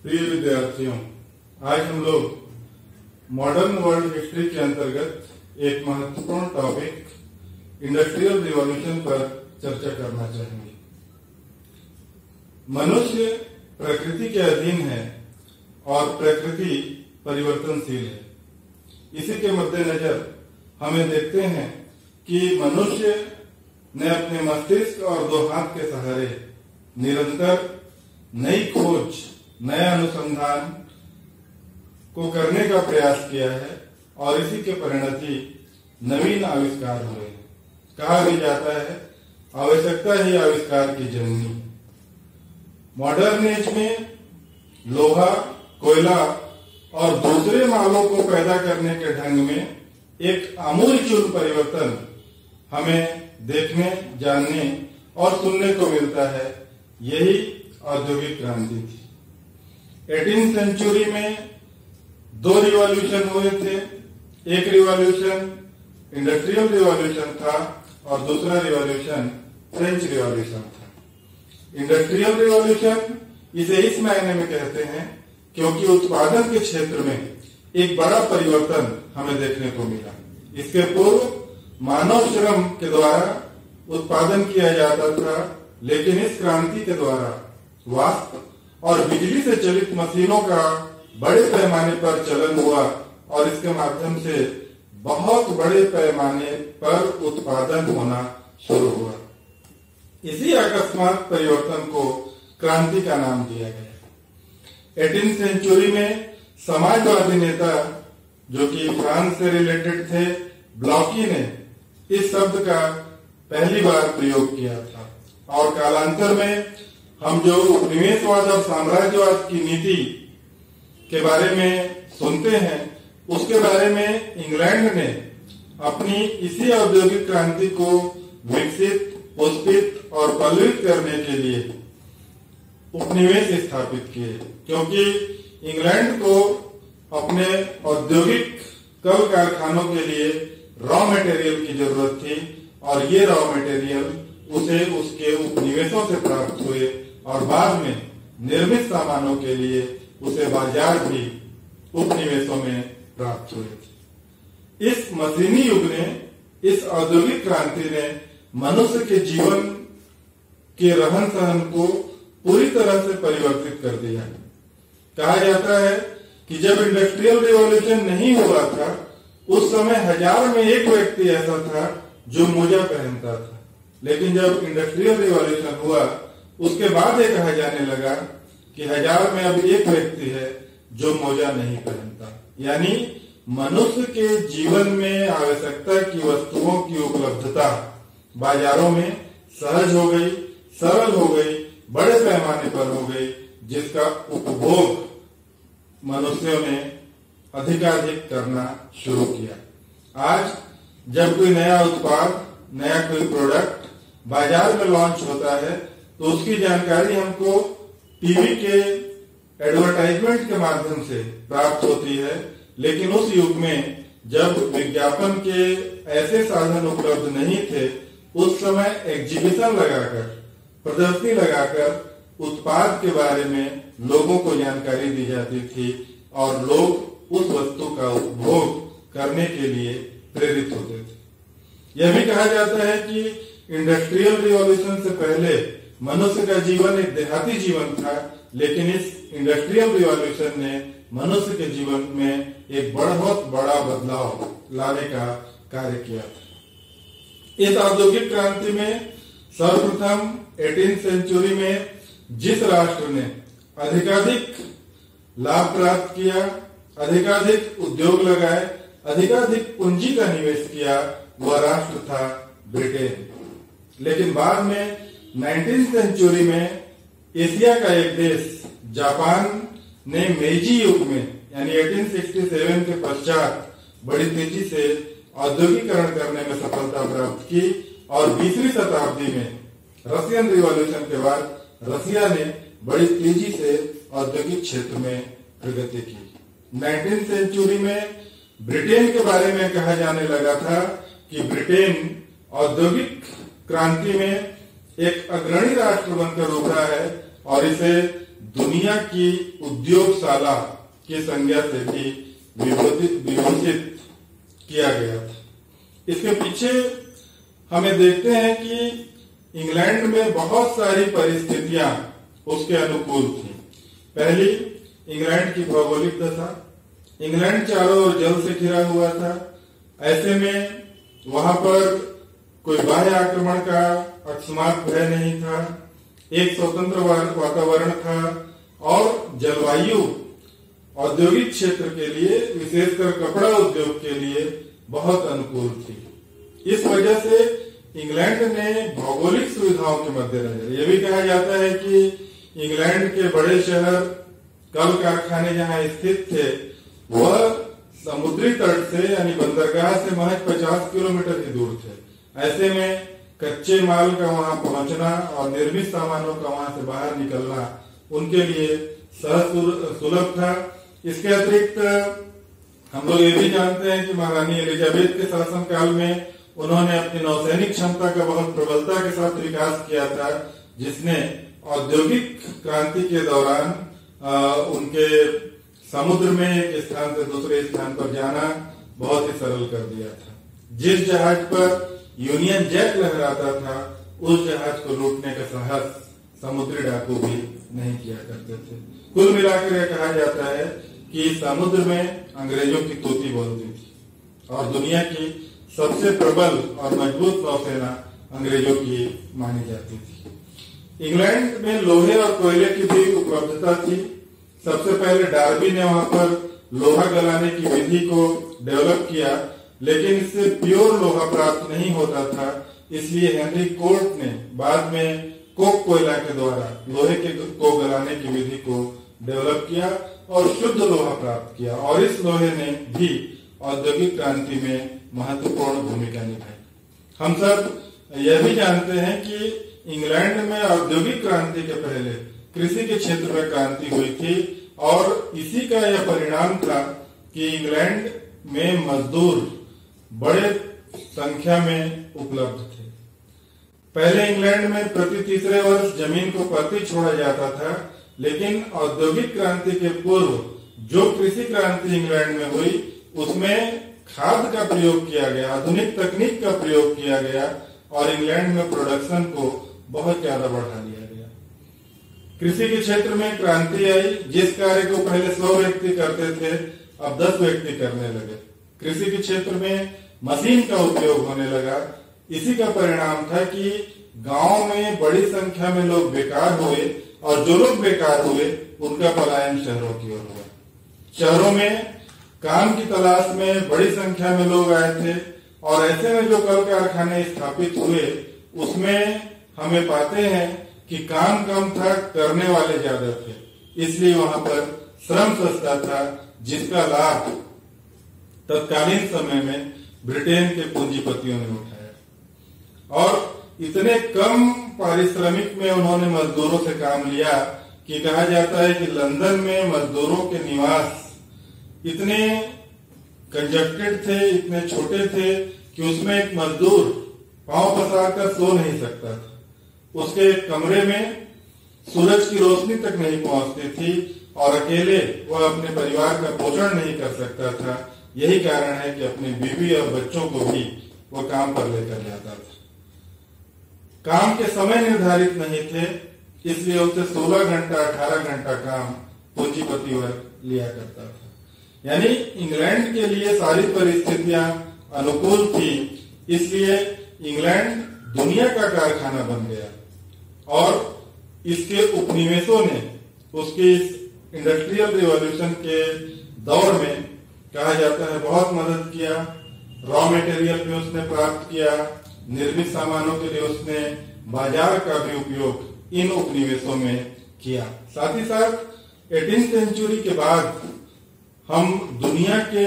प्रिय विद्यार्थियों, आज हम लोग मॉडर्न वर्ल्ड हिस्ट्री के अंतर्गत एक महत्वपूर्ण टॉपिक इंडस्ट्रियल रिवॉल्यूशन पर चर्चा करना चाहेंगे। मनुष्य प्रकृति के अधीन है और प्रकृति परिवर्तनशील है। इसी के मद्देनजर हमें देखते हैं कि मनुष्य ने अपने मस्तिष्क और दो हाथ के सहारे निरंतर नई खोज, नया अनुसंधान को करने का प्रयास किया है और इसी के परिणति नवीन आविष्कार हुए हैं। कहा भी जाता है, आवश्यकता ही आविष्कार की जननी। मॉडर्न एज में लोहा, कोयला और दूसरे मालों को पैदा करने के ढंग में एक आमूलचूल परिवर्तन हमें देखने, जानने और सुनने को मिलता है। यही औद्योगिक क्रांति थी। 18वीं सेंचुरी में दो रिवॉल्यूशन हुए थे। एक रिवॉल्यूशन इंडस्ट्रियल रिवॉल्यूशन था और दूसरा रिवॉल्यूशन फ्रेंच रिवॉल्यूशन था। इंडस्ट्रियल रिवॉल्यूशन इसे इस मायने में कहते हैं क्योंकि उत्पादन के क्षेत्र में एक बड़ा परिवर्तन हमें देखने को मिला। इसके पूर्व मानव श्रम के द्वारा उत्पादन किया जाता था, लेकिन इस क्रांति के द्वारा वाष्प और बिजली से चलित मशीनों का बड़े पैमाने पर चलन हुआ और इसके माध्यम से बहुत बड़े पैमाने पर उत्पादन होना शुरू हुआ। इसी अकस्मात परिवर्तन को क्रांति का नाम दिया गया। 18वीं सेंचुरी में समाजवादी नेता जो कि फ्रांस से रिलेटेड थे, ब्लॉकी ने इस शब्द का पहली बार प्रयोग किया था और कालांतर में हम जो उपनिवेशवाद और साम्राज्यवाद की नीति के बारे में सुनते हैं, उसके बारे में इंग्लैंड ने अपनी इसी औद्योगिक क्रांति को विकसित, पुष्पित और पल्लवित करने के लिए उपनिवेश स्थापित किए, क्योंकि इंग्लैंड को अपने औद्योगिक कल कारखानों के लिए रॉ मटेरियल की जरूरत थी और ये रॉ मटेरियल उसे उसके उपनिवेशों से प्राप्त हुए और बाद में निर्मित सामानों के लिए उसे बाजार भी उपनिवेशों में प्राप्त हुए। इस मशीनी युग ने, इस औद्योगिक क्रांति ने मनुष्य के जीवन के रहन सहन को पूरी तरह से परिवर्तित कर दिया। कहा जाता है कि जब इंडस्ट्रियल रिवॉल्यूशन नहीं हुआ था, उस समय 1000 में एक व्यक्ति ऐसा था जो मोजा पहनता था, लेकिन जब इंडस्ट्रियल रिवॉल्यूशन हुआ उसके बाद ये कहा जाने लगा कि 1000 में अब एक व्यक्ति है जो मोजा नहीं पहनता। यानी मनुष्य के जीवन में आवश्यकता की वस्तुओं की उपलब्धता बाजारों में सहज हो गई, सरल हो गई, बड़े पैमाने पर हो गई, जिसका उपभोग मनुष्यों ने अधिकाधिक करना शुरू किया। आज जब कोई नया उत्पाद, नया कोई प्रोडक्ट बाजार में लॉन्च होता है तो उसकी जानकारी हमको टीवी के एडवर्टाइजमेंट के माध्यम से प्राप्त होती है, लेकिन उस युग में जब विज्ञापन के ऐसे साधन उपलब्ध नहीं थे, उस समय एग्जीबिशन लगाकर, प्रदर्शनी लगाकर उत्पाद के बारे में लोगों को जानकारी दी जाती थी और लोग उस वस्तु का उपभोग करने के लिए प्रेरित होते थे। यह भी कहा जाता है कि इंडस्ट्रियल रिवॉल्यूशन से पहले मनुष्य का जीवन एक देहाती जीवन था, लेकिन इस इंडस्ट्रियल रिवॉल्यूशन ने मनुष्य के जीवन में एक बहुत बड़ा बदलाव लाने का कार्य किया था। इस औद्योगिक क्रांति में सर्वप्रथम 18वीं सेंचुरी में जिस राष्ट्र ने अधिकाधिक लाभ प्राप्त किया, अधिकाधिक उद्योग लगाए, अधिकाधिक पूंजी का निवेश किया, वह राष्ट्र था ब्रिटेन। लेकिन बाद में 19वीं सेंचुरी में एशिया का एक देश जापान ने मेजी युग में यानी 1867 के पश्चात बड़ी तेजी से औद्योगिकरण करने में सफलता प्राप्त की और 20वीं शताब्दी में रशियन रिवॉल्यूशन के बाद रसिया ने बड़ी तेजी से औद्योगिक क्षेत्र में प्रगति की। 19वीं सेंचुरी में ब्रिटेन के बारे में कहा जाने लगा था कि ब्रिटेन औद्योगिक क्रांति में एक अग्रणी राष्ट्र बनकर उभरा है और इसे दुनिया की उद्योगशाला की संज्ञा से भी विभूषित किया गया था। इसके पीछे हमें देखते हैं कि इंग्लैंड में बहुत सारी परिस्थितियां उसके अनुकूल थी। पहली, इंग्लैंड की भौगोलिक दशा। इंग्लैंड चारों ओर जल से घिरा हुआ था। ऐसे में वहां पर कोई बाह्य आक्रमण का अकस्मात भय नहीं था। एक स्वतंत्र वातावरण था और जलवायु औद्योगिक क्षेत्र के लिए, विशेषकर कपड़ा उद्योग के लिए बहुत अनुकूल थी। इस वजह से इंग्लैंड ने भौगोलिक सुविधाओं के मद्देनजर, यह भी कहा जाता है कि इंग्लैंड के बड़े शहर, कल कारखाने जहां स्थित थे, वह समुद्री तट से यानी बंदरगाह से महज 50 किलोमीटर ही दूर थे। ऐसे में कच्चे माल का वहां पहुंचना और निर्मित सामानों का वहां से बाहर निकलना उनके लिए सहज सुलभ था। इसके अतिरिक्त हम लोग ये भी जानते हैं कि महारानी एलिजाबेथ के शासन काल में उन्होंने अपनी नौसैनिक क्षमता का बहुत प्रबलता के साथ विकास किया था, जिसने औद्योगिक क्रांति के दौरान उनके समुद्र में एक स्थान से दूसरे स्थान पर जाना बहुत ही सरल कर दिया था। जिस जहाज पर यूनियन जैक लहराता था, उस जहाज को लूटने का साहस समुद्री डाकू भी नहीं किया करते थे। कुल मिलाकर यह कहा जाता है कि समुद्र में अंग्रेजों की तोती बोलती थी और दुनिया की सबसे प्रबल और मजबूत नौसेना अंग्रेजों की मानी जाती थी। इंग्लैंड में लोहे और कोयले की भी उपलब्धता थी। सबसे पहले डार्बी ने वहां पर लोहा गलाने की विधि को डेवलप किया, लेकिन इससे प्योर लोहा प्राप्त नहीं होता था। इसलिए हेनरी कोर्ट ने बाद में कोक कोयला के द्वारा लोहे को गलाने की विधि को डेवलप किया और शुद्ध लोहा प्राप्त किया, और इस लोहे ने भी औद्योगिक क्रांति में महत्वपूर्ण भूमिका निभाई। हम सब यह भी जानते हैं कि इंग्लैंड में औद्योगिक क्रांति के पहले कृषि के क्षेत्र में क्रांति हुई थी, और इसी का यह परिणाम था कि इंग्लैंड में मजदूर बड़े संख्या में उपलब्ध थे। पहले इंग्लैंड में प्रति तीसरे वर्ष जमीन को परती छोड़ा जाता था, लेकिन औद्योगिक क्रांति के पूर्व जो कृषि क्रांति इंग्लैंड में हुई, उसमें खाद का प्रयोग किया गया, आधुनिक तकनीक का प्रयोग किया गया और इंग्लैंड में प्रोडक्शन को बहुत ज्यादा बढ़ा दिया गया। कृषि के क्षेत्र में क्रांति आई। जिस कार्य को पहले 100 व्यक्ति करते थे, अब 10 व्यक्ति करने लगे। कृषि के क्षेत्र में मशीन का उपयोग होने लगा। इसी का परिणाम था कि गांव में बड़ी संख्या में लोग बेकार हुए, और जो लोग बेकार हुए उनका पलायन शहरों की ओर हुआ। शहरों में काम की तलाश में बड़ी संख्या में लोग आए थे, और ऐसे में जो कल कारखाने स्थापित हुए, उसमें हमें पाते हैं कि काम कम था, करने वाले ज्यादा थे। इसलिए वहां पर श्रम सस्ता था, जिसका लाभ तत्कालीन समय में ब्रिटेन के पूंजीपतियों ने उठाया, और इतने कम पारिश्रमिक में उन्होंने मजदूरों से काम लिया कि कहा जाता है कि लंदन में मजदूरों के निवास इतने कंजक्टेड थे, इतने छोटे थे कि उसमें एक मजदूर पांव पसारकर सो नहीं सकता था। उसके कमरे में सूरज की रोशनी तक नहीं पहुंचती थी, और अकेले वह अपने परिवार का पोषण नहीं कर सकता था। यही कारण है कि अपनी बीवी और बच्चों को भी वह काम पर लेकर जाता था। काम के समय निर्धारित नहीं थे, इसलिए उसे 16 घंटा 18 घंटा काम पूंजीपति वर्ग लिया करता था। यानी इंग्लैंड के लिए सारी परिस्थितियां अनुकूल थी, इसलिए इंग्लैंड दुनिया का कारखाना बन गया, और इसके उपनिवेशों ने उसकी इंडस्ट्रियल रिवॉल्यूशन के दौर में कहा जाता है बहुत मदद किया। रॉ मटेरियल भी उसने प्राप्त किया, निर्मित सामानों के लिए उसने बाजार का भी उपयोग इन उपनिवेशों में किया। साथ ही साथ 18वीं सेंचुरी के बाद हम दुनिया के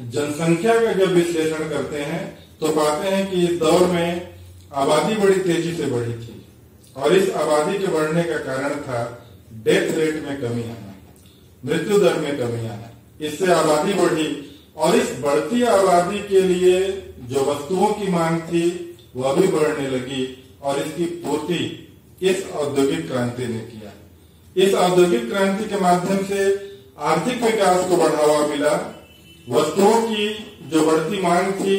जनसंख्या का जब विश्लेषण करते हैं तो पाते हैं कि इस दौर में आबादी बड़ी तेजी से बढ़ी थी, और इस आबादी के बढ़ने का कारण था डेथ रेट में कमी आना, मृत्यु दर में कमी आना। इससे आबादी बढ़ी, और इस बढ़ती आबादी के लिए जो वस्तुओं की मांग थी वह भी बढ़ने लगी, और इसकी पूर्ति इस औद्योगिक क्रांति ने किया। इस औद्योगिक क्रांति के माध्यम से आर्थिक विकास को बढ़ावा मिला। वस्तुओं की जो बढ़ती मांग थी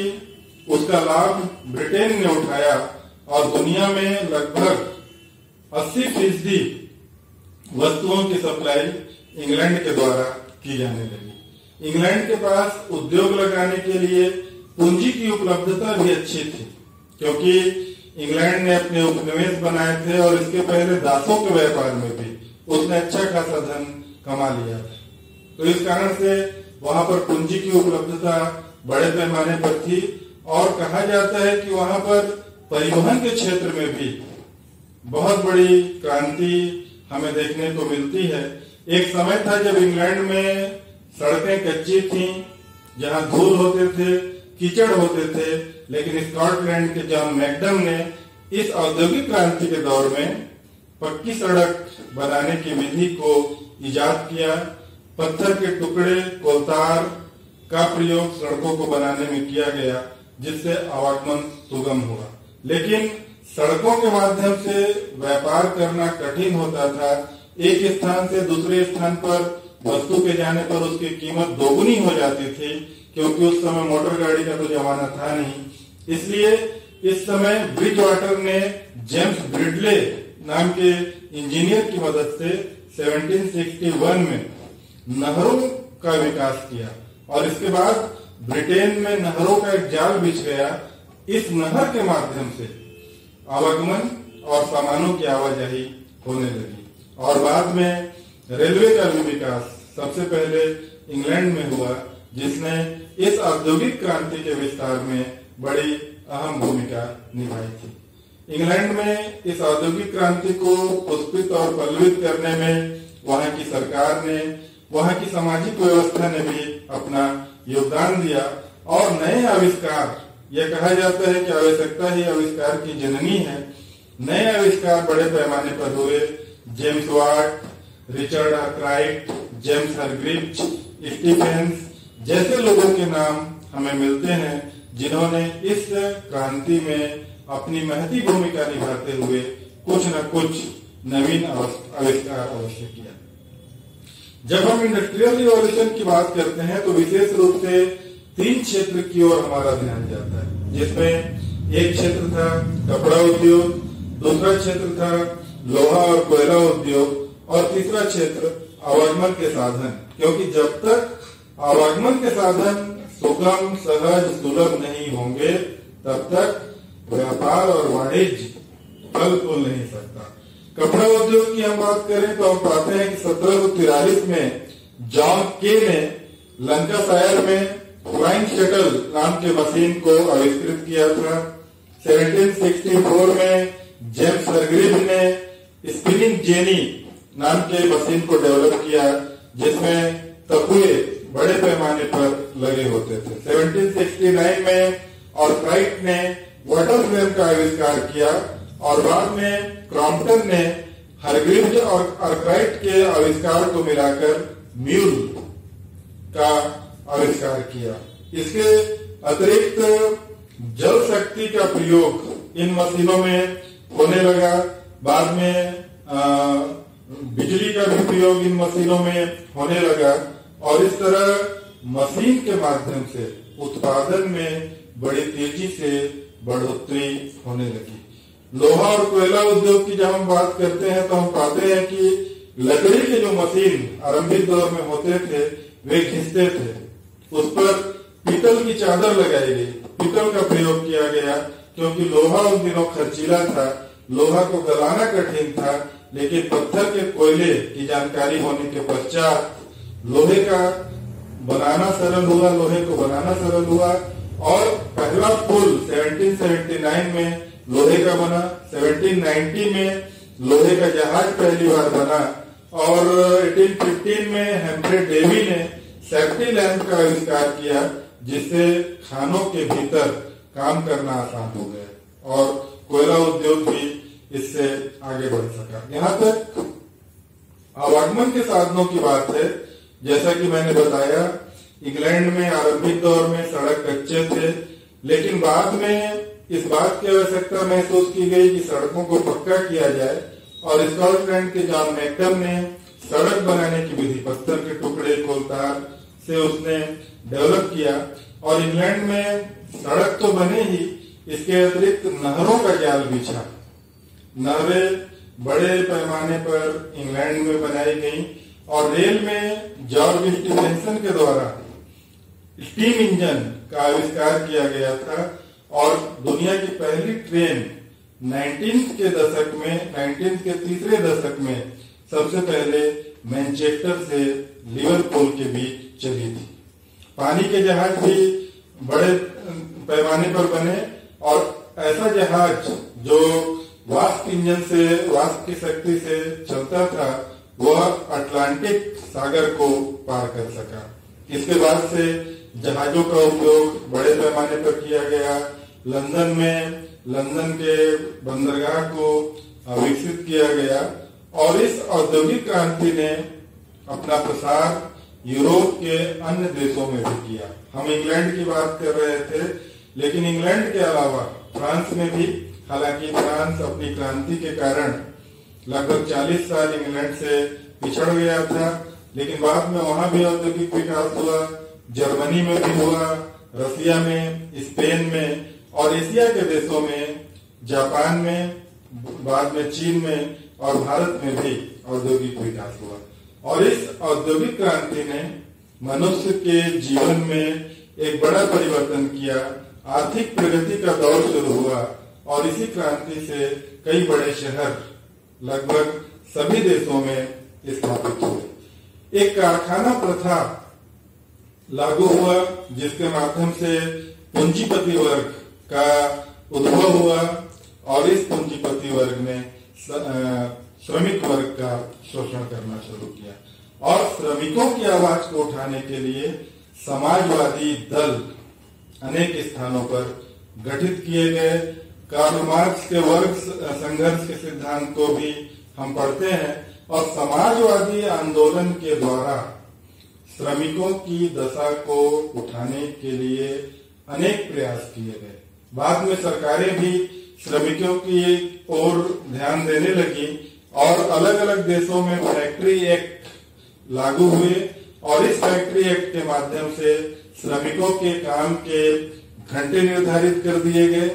उसका लाभ ब्रिटेन ने उठाया और दुनिया में लगभग 80% वस्तुओं की सप्लाई इंग्लैंड के द्वारा की जाने लगी। इंग्लैंड के पास उद्योग लगाने के लिए पूंजी की उपलब्धता भी अच्छी थी, क्योंकि इंग्लैंड ने अपने उपनिवेश बनाए थे और इसके पहले दासों के व्यापार में भी उसने अच्छा खासा धन कमा लिया था। तो इस कारण से वहां पर पूंजी की उपलब्धता बड़े पैमाने पर थी और कहा जाता है कि वहां पर परिवहन के क्षेत्र में भी बहुत बड़ी क्रांति हमें देखने को मिलती है। एक समय था जब इंग्लैंड में सड़कें कच्ची थीं, जहां धूल होते थे, कीचड़ होते थे, लेकिन स्कॉटलैंड के जॉन मैकडम ने इस औद्योगिक क्रांति के दौर में पक्की सड़क बनाने की विधि को इजाद किया। पत्थर के टुकड़े, कोलतार का प्रयोग सड़कों को बनाने में किया गया, जिससे आवागमन सुगम हुआ। लेकिन सड़कों के माध्यम से व्यापार करना कठिन होता था। एक स्थान से दूसरे स्थान पर वस्तु के जाने पर उसकी कीमत दोगुनी हो जाती थी, क्योंकि उस समय मोटर गाड़ी का तो जमाना था नहीं। इसलिए इस समय ब्रिज वाटर ने जेम्स ब्रिडले नाम के इंजीनियर की मदद से 1761 में नहरों का विकास किया और इसके बाद ब्रिटेन में नहरों का एक जाल बिछ गया। इस नहर के माध्यम से आवागमन और सामानों की आवाजाही होने लगी और बाद में रेलवे का भी विकास सबसे पहले इंग्लैंड में हुआ, जिसने इस औद्योगिक क्रांति के विस्तार में बड़ी अहम भूमिका निभाई थी। इंग्लैंड में इस औद्योगिक क्रांति को पुष्पित और पल्लवित करने में वहां की सरकार ने, वहां की सामाजिक व्यवस्था ने भी अपना योगदान दिया और नए आविष्कार, यह कहा जाता है कि आवश्यकता ही आविष्कार की जननी है, नए आविष्कार बड़े पैमाने पर हुए। James Watt, Richard Arkwright, James Hargreaves, Stephens जैसे लोगों के नाम हमें मिलते हैं, जिन्होंने इस क्रांति में अपनी महती भूमिका निभाते हुए कुछ न कुछ नवीन आविष्कार अवश्य किया। जब हम इंडस्ट्रियल रिवॉल्यूशन की बात करते हैं तो विशेष रूप से 3 क्षेत्र की ओर हमारा ध्यान जाता है, जिसमें एक क्षेत्र था कपड़ा उद्योग, दूसरा क्षेत्र था लोहा और कोयला उद्योग और तीसरा क्षेत्र आवागमन के साधन। क्योंकि जब तक आवागमन के साधन सुगम, सहज, सुलभ नहीं होंगे तब तक व्यापार और वाणिज्य फल फूल नहीं सकता। कपड़ा उद्योग की हम बात करें तो हम पाते हैं कि 1743 में जॉन के ने लंकाशायर में फ्लाइंग शटल नाम के मशीन को आविष्कृत किया था। 1764 में जेम्स हरग्रीव्ज ने स्पिनिंग जेनी नाम के मशीन को डेवलप किया, जिसमें तकुए बड़े पैमाने पर लगे होते थे। 1769 में आर्कराइट ने वाटर फ्रेम का आविष्कार किया और बाद में क्रॉम्पटन ने हरग्रीव्ज और आर्कराइट के आविष्कार को मिलाकर म्यूल का आविष्कार किया। इसके अतिरिक्त जल शक्ति का प्रयोग इन मशीनों में होने लगा। बाद में बिजली का भी प्रयोग इन मशीनों में होने लगा और इस तरह मशीन के माध्यम से उत्पादन में बड़ी तेजी से बढ़ोतरी होने लगी। लोहा और कोयला उद्योग की जब हम बात करते हैं तो हम पाते हैं कि लकड़ी के जो मशीन आरंभिक दौर में होते थे वे घिसते थे, उस पर पीतल की चादर लगाई गई, पीतल का प्रयोग किया गया, क्योंकि लोहा उन दिनों खर्चीला था, लोहा को गलाना कठिन था। लेकिन पत्थर के कोयले की जानकारी होने के पश्चात लोहे का बनाना सरल हुआ, लोहे को बनाना सरल हुआ और पहला पुल 1779 में लोहे का बना। 1790 में लोहे का जहाज पहली बार बना और 1815 में हेम्फ्रे डेवी ने सेफ्टी लैंप का आविष्कार किया, जिससे खानों के भीतर काम करना आसान हो गया और कोयला उद्योग भी इससे आगे बढ़ सका। यहाँ तक आवागमन के साधनों की बात है। जैसा कि मैंने बताया, इंग्लैंड में आरंभिक दौर में सड़क कच्चे थे, लेकिन बाद में इस बात की आवश्यकता महसूस की गई कि सड़कों को पक्का किया जाए और स्कॉटलैंड के जॉन मैकटम ने सड़क बनाने की विधि, पत्थर के टुकड़े कोलतार से उसने डेवलप किया। और इंग्लैंड में सड़क तो बने ही, इसके अतिरिक्त नहरों का जाल बिछा। नहरें बड़े पैमाने पर इंग्लैंड में बनाई गई और रेल में जॉर्ज स्टीफेंसन के द्वारा स्टीम इंजन का आविष्कार किया गया था। और दुनिया की पहली ट्रेन 19 के तीसरे दशक में सबसे पहले मैनचेस्टर से लिवरपूल के बीच चली थी। पानी के जहाज भी बड़े पैमाने पर बने और ऐसा जहाज जो वाष्प की शक्ति से चलता था, वह अटलांटिक सागर को पार कर सका। इसके बाद से जहाजों का उपयोग बड़े पैमाने पर किया गया। लंदन के बंदरगाह को विकसित किया गया और इस औद्योगिक क्रांति ने अपना प्रसार यूरोप के अन्य देशों में भी किया। हम इंग्लैंड की बात कर रहे थे, लेकिन इंग्लैंड के अलावा फ्रांस में भी, हालांकि फ्रांस अपनी क्रांति के कारण लगभग 40 साल इंग्लैंड से पिछड़ गया था, लेकिन बाद में वहां भी औद्योगिक विकास हुआ। जर्मनी में भी हुआ, रसिया में, स्पेन में और एशिया के देशों में, जापान में, बाद में चीन में और भारत में भी औद्योगिक विकास हुआ। और इस औद्योगिक क्रांति ने मनुष्य के जीवन में एक बड़ा परिवर्तन किया। आर्थिक प्रगति का दौर शुरू हुआ और इसी क्रांति से कई बड़े शहर लगभग सभी देशों में स्थापित हुए। एक कारखाना प्रथा लागू हुआ, जिसके माध्यम से पूंजीपति वर्ग का उद्भव हुआ और इस पूंजीपति वर्ग ने श्रमिक वर्ग का शोषण करना शुरू किया। और श्रमिकों की आवाज को उठाने के लिए समाजवादी दल अनेक स्थानों पर गठित किए गए। कार्ल मार्क्स के वर्ग संघर्ष के सिद्धांत को भी हम पढ़ते हैं और समाजवादी आंदोलन के द्वारा श्रमिकों की दशा को उठाने के लिए अनेक प्रयास किए गए। बाद में सरकारें भी श्रमिकों की ओर ध्यान देने लगी और अलग अलग देशों में फैक्ट्री एक्ट लागू हुए और इस फैक्ट्री एक्ट के माध्यम से श्रमिकों के काम के घंटे निर्धारित कर दिए गए,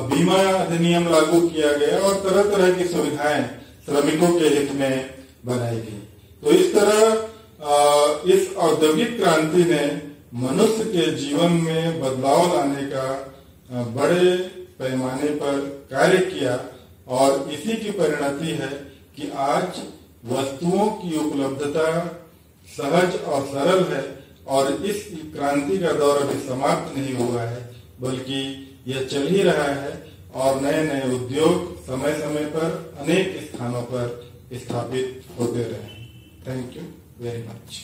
बीमा अधिनियम लागू किया गया और तरह तरह की सुविधाएं श्रमिकों के हित में बनाई गई। तो इस तरह इस औद्योगिक क्रांति ने मनुष्य के जीवन में बदलाव लाने का बड़े पैमाने पर कार्य किया और इसी की परिणति है कि आज वस्तुओं की उपलब्धता सहज और सरल है और इस क्रांति का दौर अभी समाप्त नहीं हुआ है, बल्कि यह चल ही रहा है और नए नए उद्योग समय समय पर अनेक स्थानों पर स्थापित होते रहे। Thank you very much.